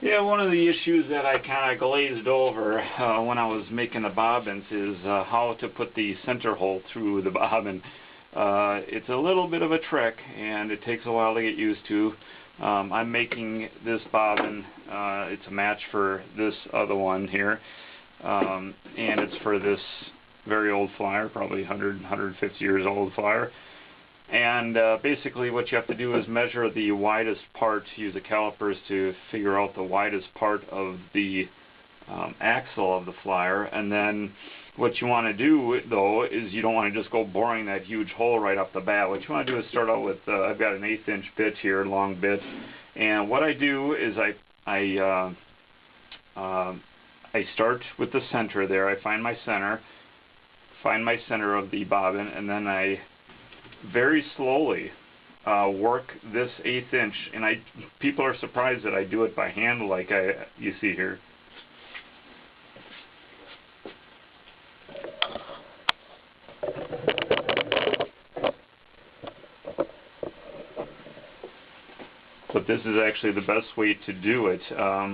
Yeah, one of the issues that I kind of glazed over when I was making the bobbins is how to put the center hole through the bobbin. It's a little bit of a trick, and it takes a while to get used to. I'm making this bobbin, it's a match for this other one here, and it's for this very old flyer, probably 100, 150 years old flyer. And basically what you have to do is measure the widest part, use the calipers to figure out the widest part of the axle of the flyer. And then what you want to do, though, is you don't want to just go boring that huge hole right off the bat. What you want to do is start out with, I've got an 1/8 inch bit here, long bit. And what I do is I start with the center there. I find my center of the bobbin, and then I very slowly work this 1/8 inch, and people are surprised that I do it by hand like you see here. But this is actually the best way to do it.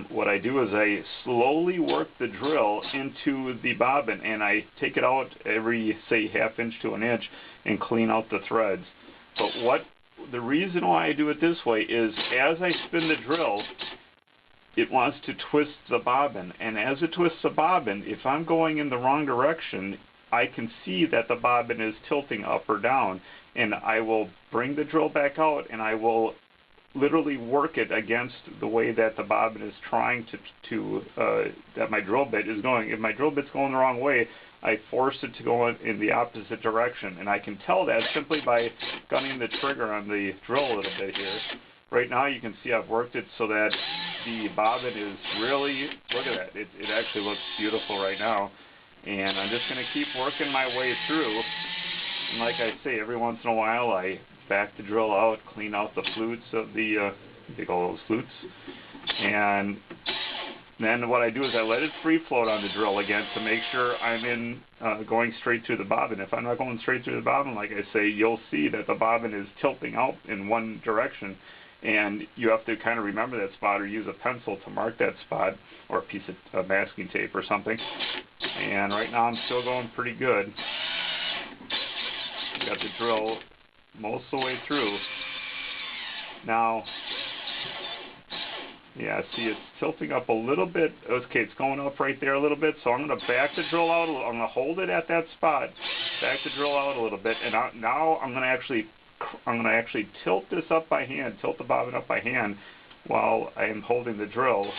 What I do is I slowly work the drill into the bobbin, and I take it out every, say, 1/2 inch to 1 inch and clean out the threads. But the reason why I do it this way is as I spin the drill, it wants to twist the bobbin. And as it twists the bobbin, if I'm going in the wrong direction, I can see that the bobbin is tilting up or down. And I will bring the drill back out, and I will literally work it against the way that the bobbin is trying that my drill bit is going. If my drill bit's going the wrong way, I force it to go in the opposite direction, and I can tell that simply by gunning the trigger on the drill a little bit here. Right now you can see I've worked it so that the bobbin is really, look at that, it actually looks beautiful right now. And I'm just going to keep working my way through, and like I say, every once in a while I back the drill out, clean out the flutes of the, take all those flutes, and then what I do is I let it free float on the drill again to make sure I'm going straight through the bobbin. If I'm not going straight through the bobbin, like I say, you'll see that the bobbin is tilting out in one direction, and you have to kind of remember that spot or use a pencil to mark that spot, or a piece of masking tape or something. And right now I'm still going pretty good. Got the drill most of the way through. Now, yeah, see, it's tilting up a little bit. Okay, it's going up right there a little bit, so I'm going to back the drill out. I'm going to hold it at that spot, back the drill out a little bit, and now I'm going to actually tilt this up by hand, tilt the bobbin up by hand while I am holding the drill.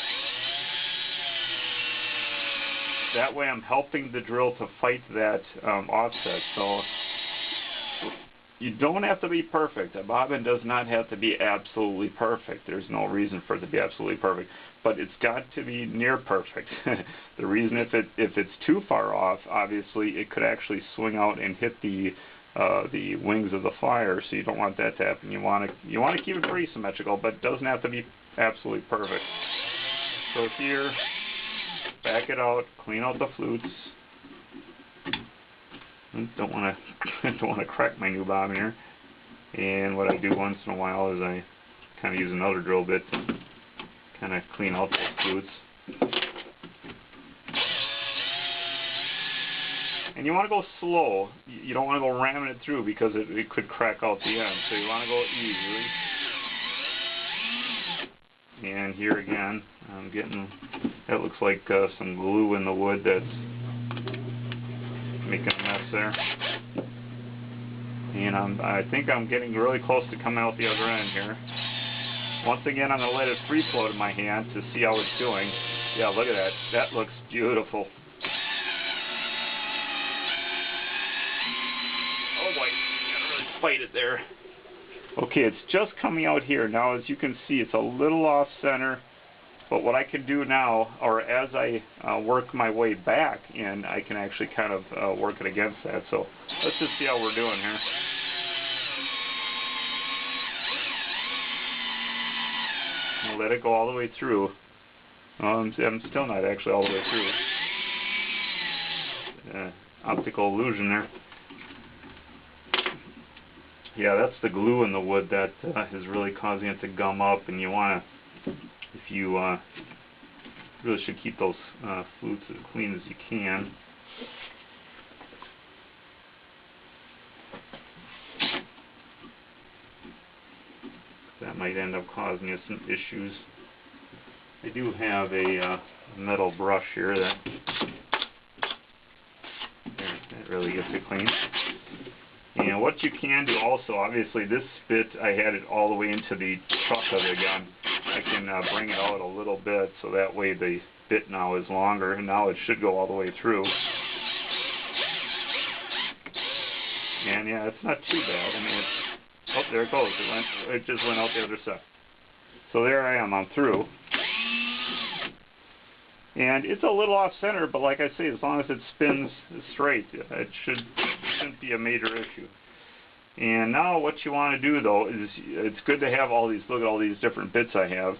That way I'm helping the drill to fight that offset. So you don't have to be perfect. A bobbin does not have to be absolutely perfect. There's no reason for it to be absolutely perfect, but it's got to be near perfect. The reason, if it's too far off, obviously it could actually swing out and hit the wings of the flyer. So you don't want that to happen. You want to keep it pretty symmetrical, but it doesn't have to be absolutely perfect. So here, back it out, clean out the flutes. Don't want to crack my new bobbin here. And what I do once in a while is I kind of use another drill bit to kind of clean out those flutes. And you want to go slow. You don't want to go ramming it through because it could crack out the end. So you want to go easily. And here again, I'm getting, that looks like some glue in the wood that's making a mess there. And I think I'm getting really close to coming out the other end here. Once again, I'm going to let it free float in my hand to see how it's doing. Yeah, look at that. That looks beautiful. Oh boy, gotta really fight it there. Okay, it's just coming out here. Now, as you can see, it's a little off center. But what I can do now, or as I work my way back in, I can actually kind of work it against that. So let's just see how we're doing here. I'll let it go all the way through. I'm still not actually all the way through. Optical illusion there. Yeah, that's the glue in the wood that is really causing it to gum up, and you want to, if you really should keep those flutes as clean as you can. That might end up causing you some issues. I do have a metal brush here that really gets it clean. And what you can do also, obviously this bit I had it all the way into the chuck of the gun. I can bring it out a little bit so that way the bit now is longer, and now it should go all the way through. And yeah, it's not too bad. I mean, it's, oh, there it goes. It just went out the other side. So there I am. I'm through. And it's a little off center, but like I say, as long as it spins straight, it shouldn't be a major issue. And now what you want to do though is, it's good to have all these, look at all these different bits I have.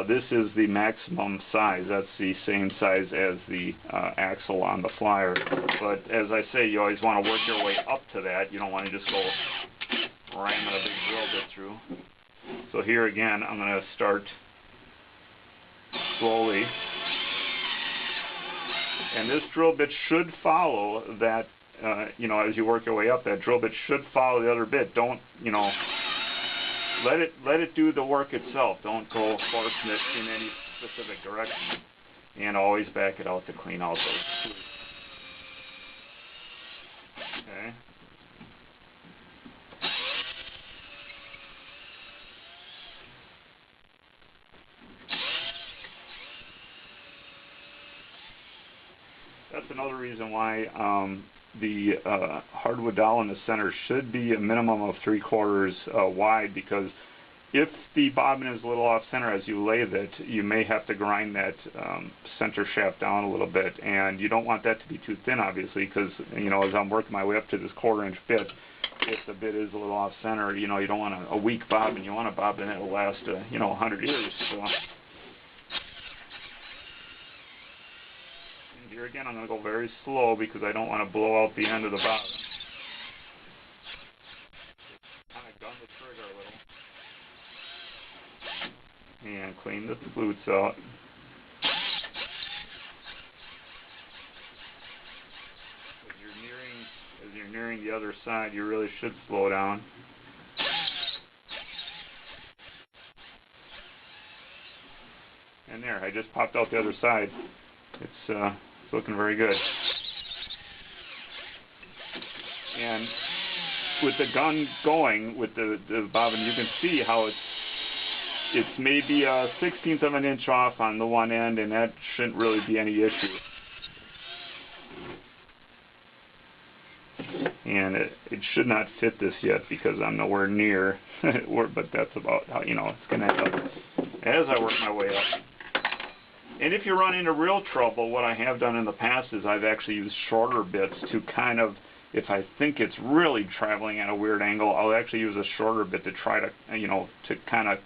This is the maximum size. That's the same size as the axle on the flyer. But as I say, you always want to work your way up to that. You don't want to just go ramming a big drill bit through. So here again, I'm going to start slowly. And this drill bit should follow that, you know, as you work your way up, that drill bit should follow the other bit. Don't, you know, let it do the work itself. Don't go forcing it in any specific direction. And always back it out to clean out those screws. Okay. That's another reason why the hardwood dowel in the center should be a minimum of 3/4 wide, because if the bobbin is a little off center as you lathe it, you may have to grind that center shaft down a little bit, and you don't want that to be too thin, obviously, because, you know, as I'm working my way up to this 1/4 inch bit, if the bit is a little off center, you know, you don't want a weak bobbin. You want a bobbin that will last, you know, 100 years. So. Here again, I'm going to go very slow because I don't want to blow out the end of the bobbin. Kind of gun the trigger a little. And clean the flutes out. As you're nearing the other side, you really should slow down. And there, I just popped out the other side. It's looking very good. And with the gun going, with the bobbin, you can see how it's maybe a 1/16 of an inch off on the one end, and that shouldn't really be any issue. And it should not fit this yet because I'm nowhere near, but that's about how, you know, it's going to end up as I work my way up. And if you run into real trouble, what I have done in the past is I've actually used shorter bits to kind of, if I think it's really traveling at a weird angle, I'll actually use a shorter bit to try to, you know, to kind of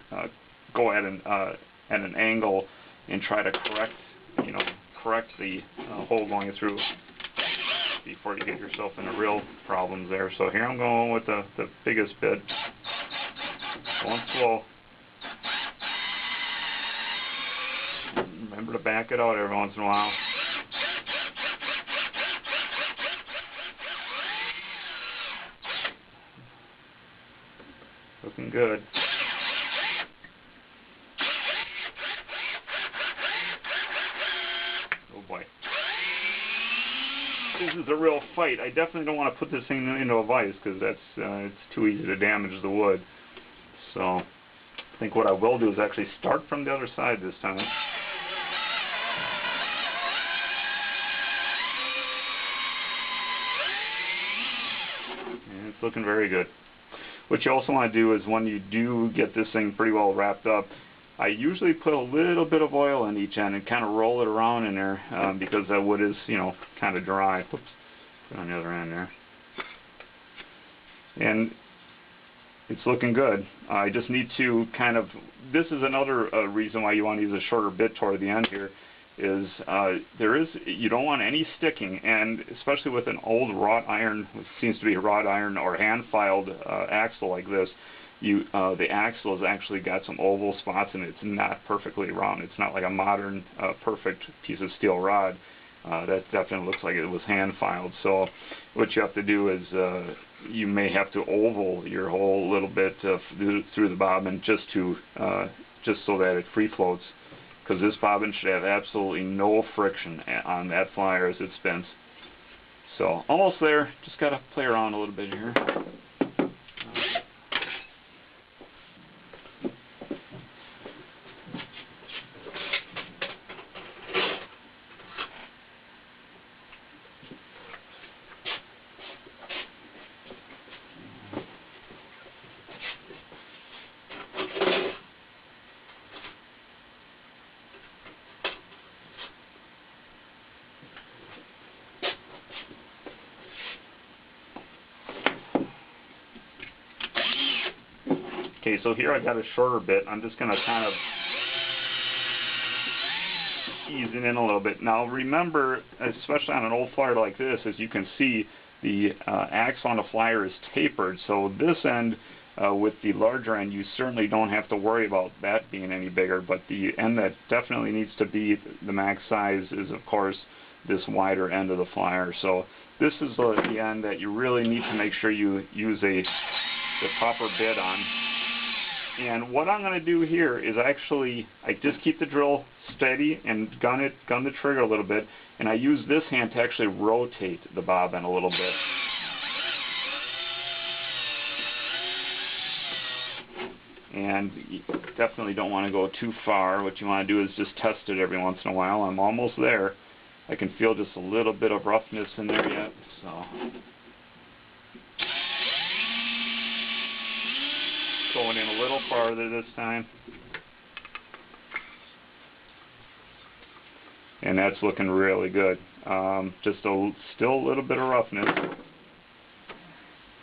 go at an angle and try to correct, you know, correct the hole going through before you get yourself into real problems there. So here I'm going with the biggest bit, going slow. Remember to back it out every once in a while. Looking good. Oh boy. This is a real fight. I definitely don't want to put this thing into a vise because that's it's too easy to damage the wood. So I think what I will do is actually start from the other side this time. It's looking very good. What you also want to do is when you do get this thing pretty well wrapped up, I usually put a little bit of oil in each end and kind of roll it around in there because that wood is, you know, kind of dry. Oops, put on the other end there. And it's looking good. I just need to kind of, this is another reason why you want to use a shorter bit toward the end here, is you don't want any sticking, and especially with an old wrought iron, which seems to be a wrought iron or hand filed axle like this, the axle has actually got some oval spots and it's not perfectly round. It's not like a modern perfect piece of steel rod. That definitely looks like it was hand filed. So what you have to do is you may have to oval your hole a little bit through the bobbin just so that it free floats, because this bobbin should have absolutely no friction on that flyer as it spins. So almost there, just got to play around a little bit here. Okay, so here I got a shorter bit. I'm just going to kind of ease it in a little bit. Now remember, especially on an old flyer like this, as you can see, the axle on the flyer is tapered. So this end, with the larger end, you certainly don't have to worry about that being any bigger. But the end that definitely needs to be the max size is, of course, this wider end of the flyer. So this is the end that you really need to make sure you use the proper bit on. And what I'm going to do here is actually, I just keep the drill steady and gun the trigger a little bit, and I use this hand to actually rotate the bobbin a little bit. And you definitely don't want to go too far. What you want to do is just test it every once in a while. I'm almost there. I can feel just a little bit of roughness in there yet, so. Going in a little farther this time, and that's looking really good. Still a little bit of roughness.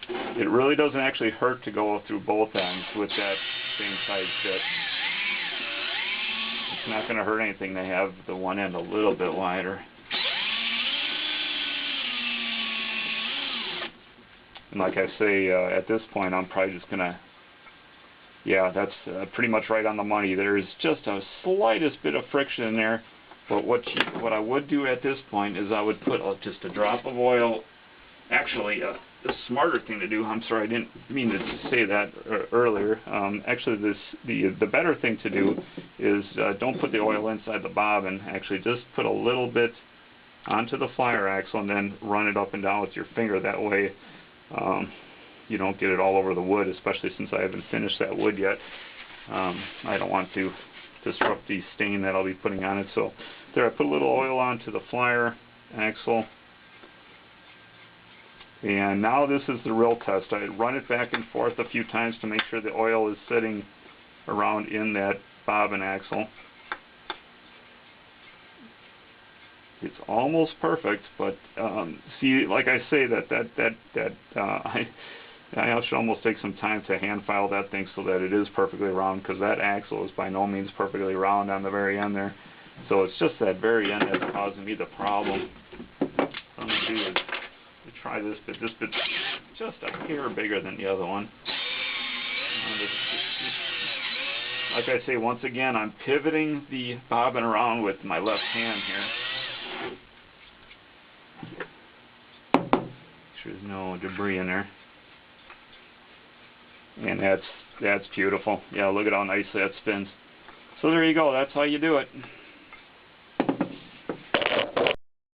It really doesn't actually hurt to go through both ends with that same size bit. It's not going to hurt anything to have the one end a little bit wider. And like I say, at this point I'm probably just going to, yeah, that's pretty much right on the money. There is just a slightest bit of friction in there, but what I would do at this point is I would put just a drop of oil. Actually, the smarter thing to do, I'm sorry, I didn't mean to say that earlier. Actually, the better thing to do is don't put the oil inside the bobbin. Actually, just put a little bit onto the flyer axle and then run it up and down with your finger. That way, you don't get it all over the wood, especially since I haven't finished that wood yet. I don't want to disrupt the stain that I'll be putting on it. So there, I put a little oil onto the flyer axle. And now this is the real test. I run it back and forth a few times to make sure the oil is sitting around in that bobbin axle. It's almost perfect, but see, like I say, I should almost take some time to hand file that thing so that it is perfectly round, because that axle is by no means perfectly round on the very end there. So it's just that very end that's causing me the problem. What I'm going to do is try this bit. This bit's just a hair bigger than the other one. Like I say, once again, I'm pivoting the bobbin around with my left hand here. Make sure there's no debris in there. And that's beautiful. Yeah, look at how nicely that spins. So there you go. That's how you do it.